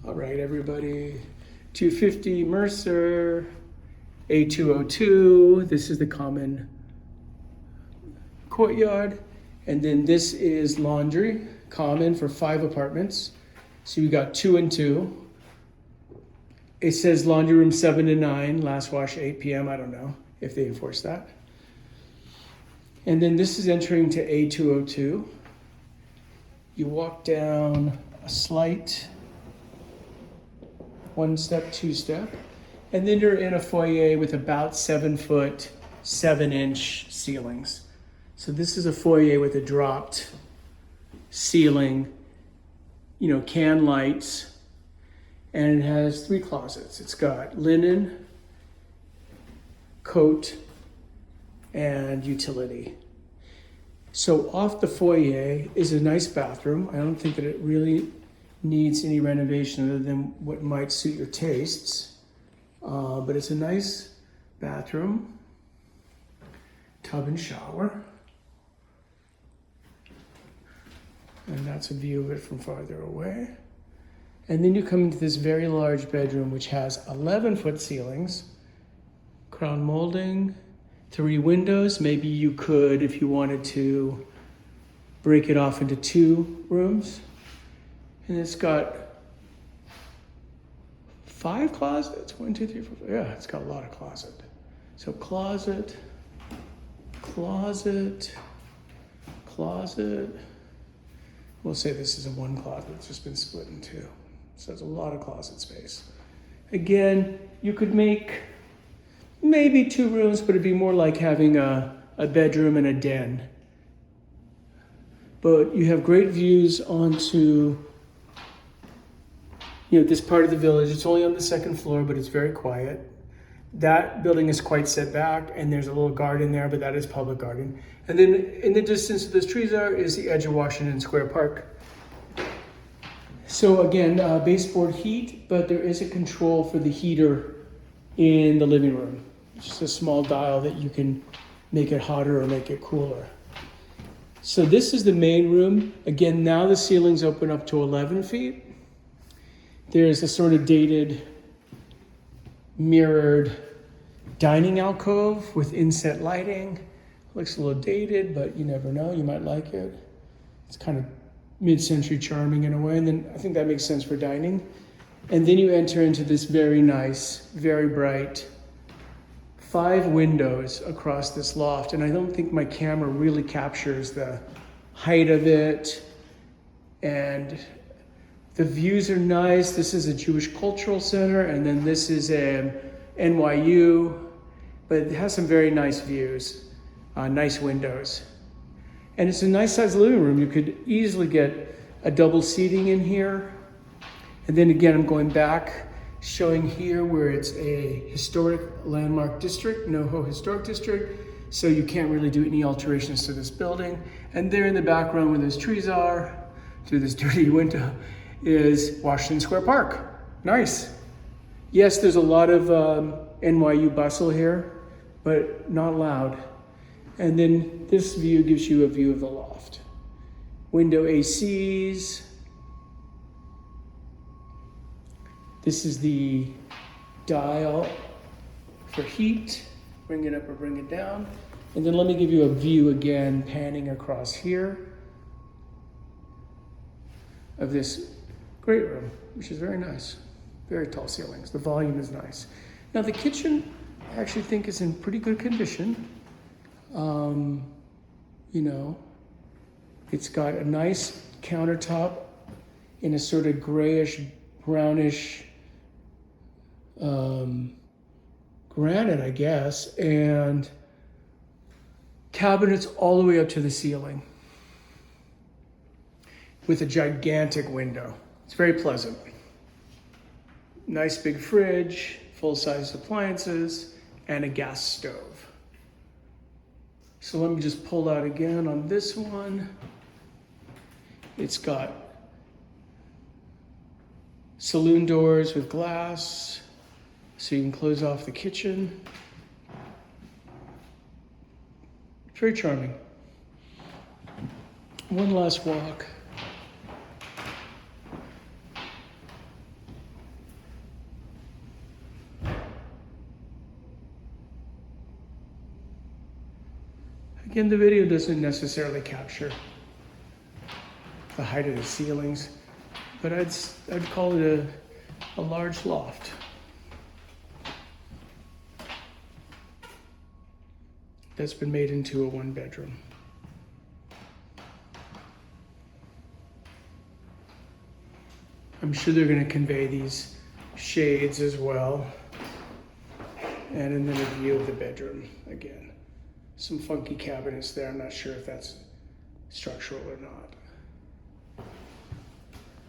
All right, everybody. 250 Mercer, A202. This is the common courtyard. And then this is laundry, common for 5 apartments. So you got 2 and 2. It says laundry room 7 to 9, last wash 8 p.m. I don't know if they enforce that. And then this is entering to A202. You walk down a slight 1-step, 2-step, and then you're in a foyer with about 7-foot, 7-inch ceilings. So this is a foyer with a dropped ceiling, can lights, and it has 3 closets. It's got linen, coat, and utility. So off the foyer is a nice bathroom. I don't think that it really needs any renovation other than what might suit your tastes. But it's a nice bathroom, tub and shower. And that's a view of it from farther away. And then you come into this very large bedroom, which has 11-foot ceilings, crown molding, 3 windows. Maybe you could, if you wanted to, break it off into 2 rooms. And it's got 5 closets. 1, 2, 3, 4, 5. Yeah, it's got a lot of closet. So closet, closet, closet. We'll say this is a 1 closet. It's just been split in 2. So there's a lot of closet space. Again, you could make maybe 2 rooms, but it'd be more like having a bedroom and a den. But you have great views onto this part of the village. It's only on the 2nd floor, but it's very quiet. That building is quite set back, and there's a little garden there, but that is public garden. And then in the distance those trees are is the edge of Washington Square Park. So again, baseboard heat, but there is a control for the heater in the living room. It's just a small dial that you can make it hotter or make it cooler. So this is the main room. Again, now the ceilings open up to 11 feet. There's a sort of dated, mirrored dining alcove with inset lighting. Looks a little dated, but you never know, you might like it. It's kind of mid-century charming in a way, and then I think that makes sense for dining. And then you enter into this very nice, very bright 5 windows across this loft, and I don't think my camera really captures the height of it, and the views are nice. This is a Jewish Cultural Center, and then this is a NYU, but it has some very nice views, nice windows. And it's a nice sized living room. You could easily get a double seating in here. And then again, I'm going back, showing here where it's a historic landmark district, NoHo Historic District, so you can't really do any alterations to this building. And there in the background where those trees are, through this dirty window, is Washington Square Park. Nice. Yes, there's a lot of NYU bustle here, but not loud. And then this view gives you a view of the loft. Window ACs. This is the dial for heat. Bring it up or bring it down. And then let me give you a view again, panning across here, of this great room, which is very nice. Very tall ceilings. The volume is nice. Now the kitchen, I actually think is in pretty good condition. It's got a nice countertop in a sort of grayish, brownish granite, I guess, and cabinets all the way up to the ceiling with a gigantic window. It's very pleasant. Nice big fridge, full-size appliances, and a gas stove. So let me just pull out again on this one. It's got saloon doors with glass, so you can close off the kitchen. Very charming. One last walk. Again, the video doesn't necessarily capture the height of the ceilings, but I'd call it a large loft. That's been made into a 1-bedroom. I'm sure they're going to convey these shades as well. And then a view of the bedroom again. Some funky cabinets there. I'm not sure if that's structural or not.